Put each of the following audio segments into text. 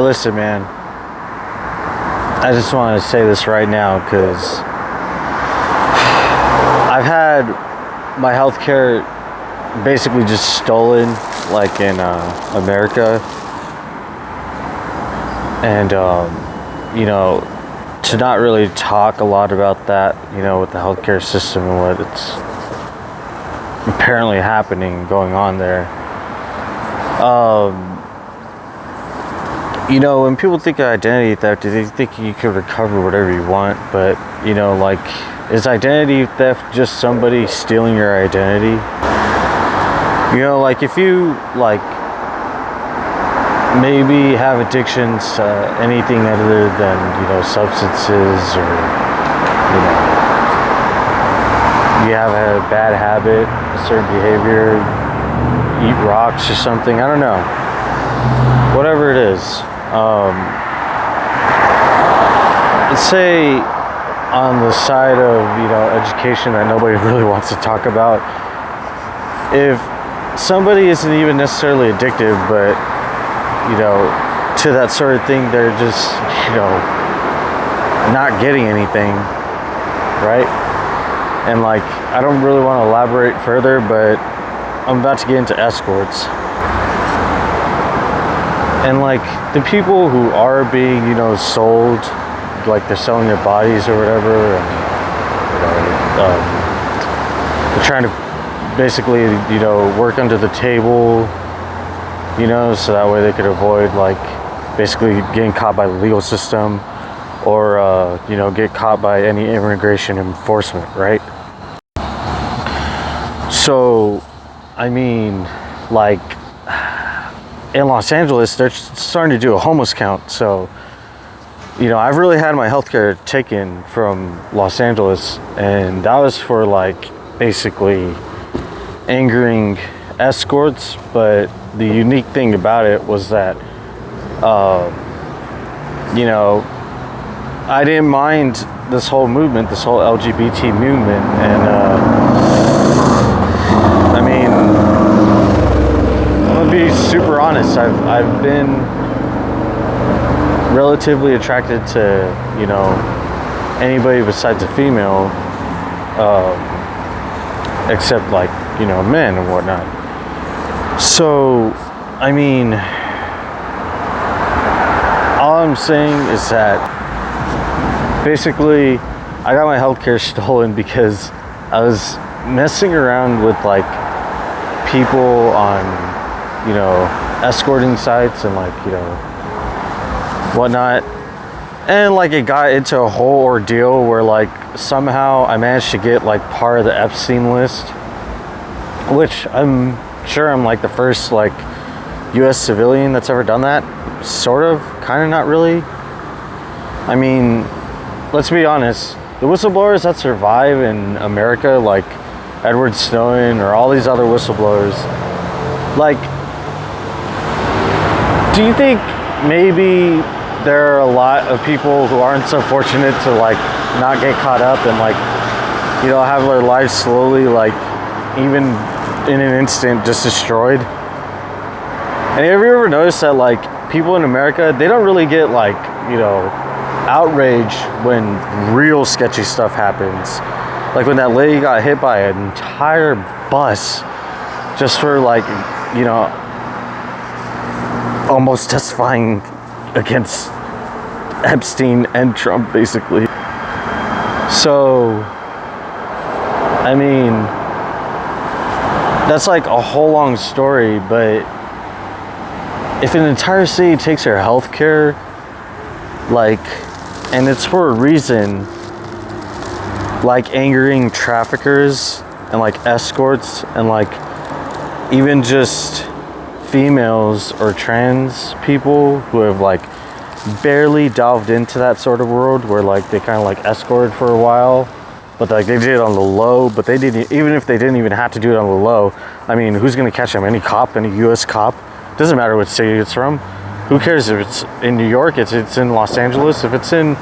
listen, man. I just want to say this right now because I've had my healthcare basically just stolen, like in America, and you know, to not really talk a lot about that, you know, with the healthcare system and what it's apparently happening, going on there. You know, when people think of identity theft, they think you can recover whatever you want, but, you know, like, is identity theft just somebody stealing your identity? You know, like, if you, like, maybe have addictions to anything other than, you know, substances, or, you know, you have a bad habit, a certain behavior, eat rocks or something, I don't know. Whatever it is. Let's say on the side of, you know, education that nobody really wants to talk about, if somebody isn't even necessarily addicted, but, you know, to that sort of thing, they're just, you know, not getting anything, right? And, like, I don't really want to elaborate further, but I'm about to get into escorts. And, like, the people who are being, you know, sold, like they're selling their bodies or whatever, and, you know, they're trying to basically, you know, work under the table, you know, so that way they could avoid, like, basically getting caught by the legal system, or, you know, get caught by any immigration enforcement, right? So, I mean, like, in Los Angeles, they're starting to do a homeless count. So, you know, I've really had my healthcare taken from Los Angeles, and that was for, like, basically angering escorts. But the unique thing about it was that, you know, I didn't mind this whole movement, this whole LGBT movement, and I mean, I'm gonna be super honest. I've been relatively attracted to, you know, anybody besides a female, except, like, you know, men and whatnot. So, I mean, all I'm saying is that basically I got my healthcare stolen because I was messing around with, like, people on, you know, escorting sites and, like, you know, whatnot, and, like, it got into a whole ordeal where, like, somehow I managed to get, like, part of the Epstein list, which I'm sure I'm, like, the first, like, US civilian that's ever done that, sort of, kind of, not really. I mean, let's be honest, the whistleblowers that survive in America, like Edward Snowden or all these other whistleblowers, like, do you think maybe there are a lot of people who aren't so fortunate to, like, not get caught up and, like, you know, have their lives slowly, like, even in an instant, just destroyed? And have you ever noticed that, like, people in America, they don't really get, like, you know, outrage when real sketchy stuff happens? Like when that lady got hit by an entire bus just for, like, you know, almost testifying against Epstein and Trump, basically. So, I mean, that's, like, a whole long story, but if an entire city takes their health care, like, and it's for a reason, like angering traffickers and, like, escorts and, like, even just females or trans people who have, like, barely delved into that sort of world where, like, they kind of, like, escorted for a while, but, like, they did it on the low. But they didn't, even if they didn't even have to do it on the low, I mean, who's gonna catch them? Any cop, any US cop? Doesn't matter what city it's from. Who cares if it's in New York, it's in Los Angeles, if it's in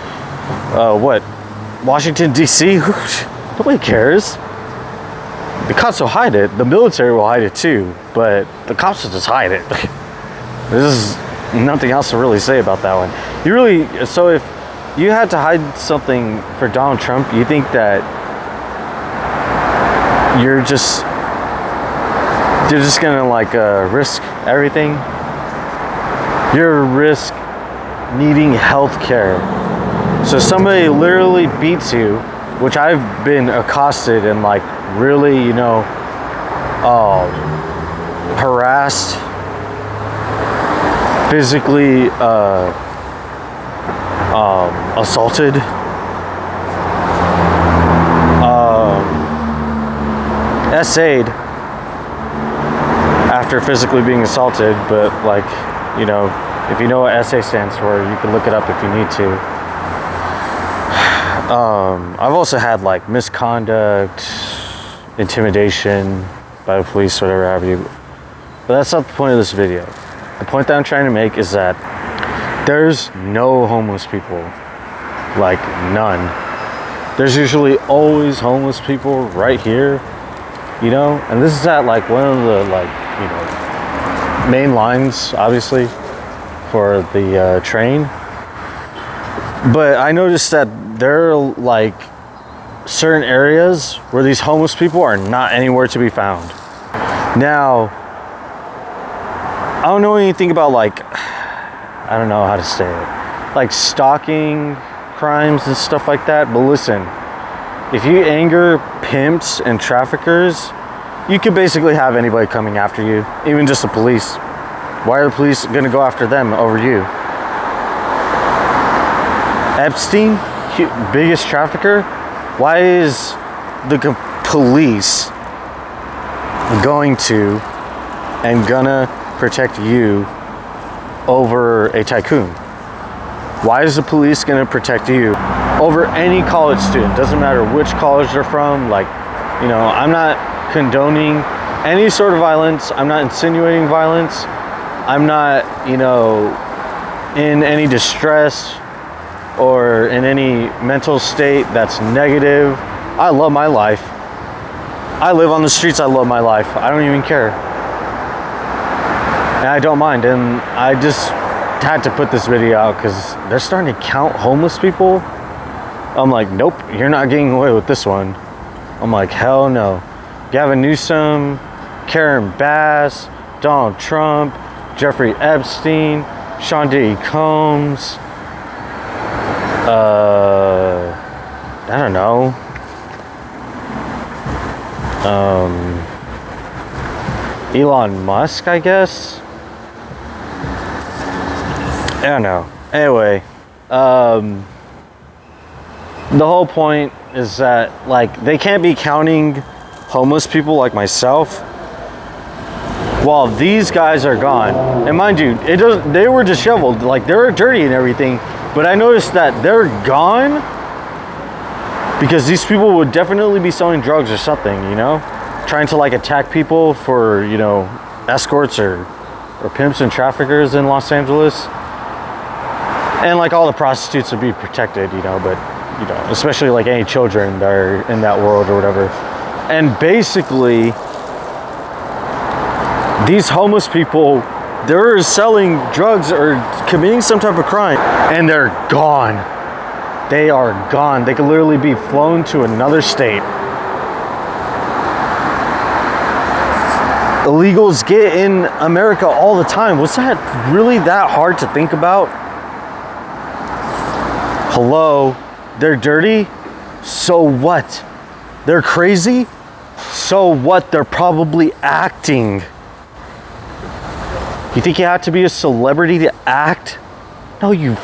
Washington DC? Nobody cares. The cops will hide it. The military will hide it too, but the cops will just hide it. This is nothing else to really say about that one. So if you had to hide something for Donald Trump, you think that you're just gonna like risk everything? You're risk needing health care. So somebody literally beats you, which I've been accosted and like really, you know, harassed, physically assaulted, essayed after physically being assaulted. But like, you know, if you know what SA stands for, you can look it up if you need to. I've also had like misconduct, intimidation by the police, whatever have you. But that's not the point of this video. The point that I'm trying to make is that there's no homeless people. Like, none. There's usually always homeless people right here, you know? And this is at like one of the like, you know, main lines, obviously, for the train. But I noticed that there are like certain areas where these homeless people are not anywhere to be found. Now, I don't know anything about like, I don't know how to say it, like stalking crimes and stuff like that. But listen, if you anger pimps and traffickers, you could basically have anybody coming after you, even just the police. Why are the police gonna go after them over you? Epstein, biggest trafficker. Why is the police going to and gonna protect you over a tycoon? Why is the police gonna protect you over any college student? Doesn't matter which college they're from. Like, you know, I'm not condoning any sort of violence. I'm not insinuating violence. I'm not, you know, in any distress or in any mental state that's negative. I love my life. I live on the streets. I love my life. I don't even care. And I don't mind. And I just had to put this video out because they're starting to count homeless people. I'm like, nope, you're not getting away with this one. I'm like, hell no. Gavin Newsom, Karen Bass, Donald Trump, Jeffrey Epstein, Sean Diddy Combs, I don't know. Elon Musk, I guess. I don't know. Anyway, the whole point is that like they can't be counting homeless people like myself while these guys are gone. And mind you, they were disheveled, like they were dirty and everything, but I noticed that they're gone because these people would definitely be selling drugs or something, you know, trying to like attack people for, you know, escorts or pimps and traffickers in Los Angeles. And like all the prostitutes would be protected, you know, but, you know, especially like any children that are in that world or whatever. And basically, these homeless people, they're selling drugs or committing some type of crime, and they're gone. They are gone. They could literally be flown to another state. Illegals get in America all the time. Was that really that hard to think about? Hello, they're dirty? So what? They're crazy? So what? They're probably acting. You think you have to be a celebrity to act? No, you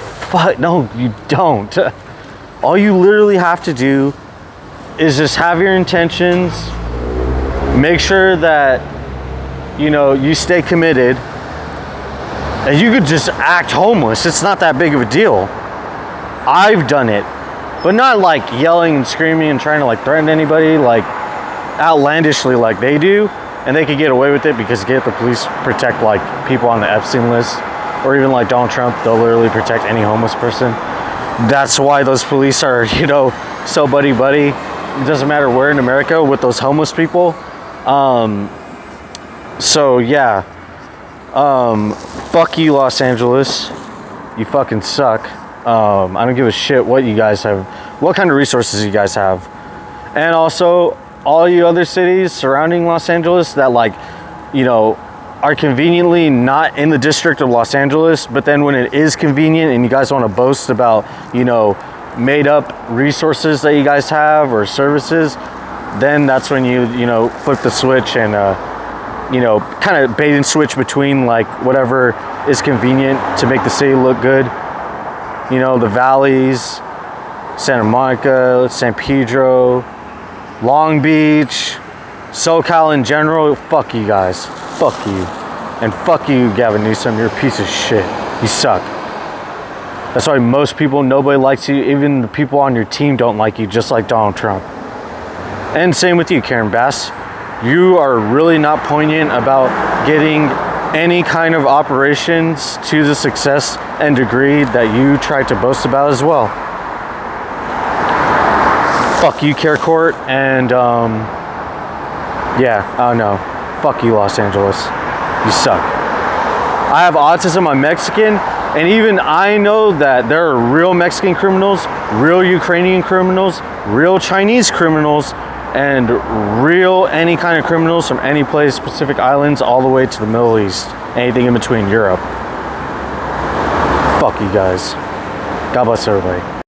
don't. All you literally have to do is just have your intentions, make sure that, you know, you stay committed, and you could just act homeless. It's not that big of a deal. I've done it, but not like yelling and screaming and trying to like threaten anybody like outlandishly like they do. And they could get away with it because the police protect like people on the Epstein list, or even like Donald Trump, they'll literally protect any homeless person. That's why those police are, you know, so buddy. It doesn't matter where in America with those homeless people. So yeah, Fuck you, Los Angeles. You fucking suck. I don't give a shit what you guys have, what kind of resources you guys have. And also, all you other cities surrounding Los Angeles that, like, you know, are conveniently not in the district of Los Angeles, but then when it is convenient and you guys want to boast about, you know, made up resources that you guys have or services, then that's when you know, flip the switch and, you know, kind of bait and switch between, like, whatever is convenient to make the city look good. You know, the valleys, Santa Monica, San Pedro, Long Beach, SoCal in general. Fuck you guys. Fuck you. And fuck you, Gavin Newsom. You're a piece of shit. You suck. That's why most people, nobody likes you. Even the people on your team don't like you, just like Donald Trump. And same with you, Karen Bass. You are really not poignant about getting any kind of operations to the success and degree that you tried to boast about as well. Fuck you, Care Court, and yeah, I don't know. Fuck you, Los Angeles. You suck. I have autism, I'm Mexican, and even I know that there are real Mexican criminals, real Ukrainian criminals, real Chinese criminals, and real any kind of criminals from any place, Pacific Islands, all the way to the Middle East, anything in between, Europe. Fuck you guys. God bless everybody.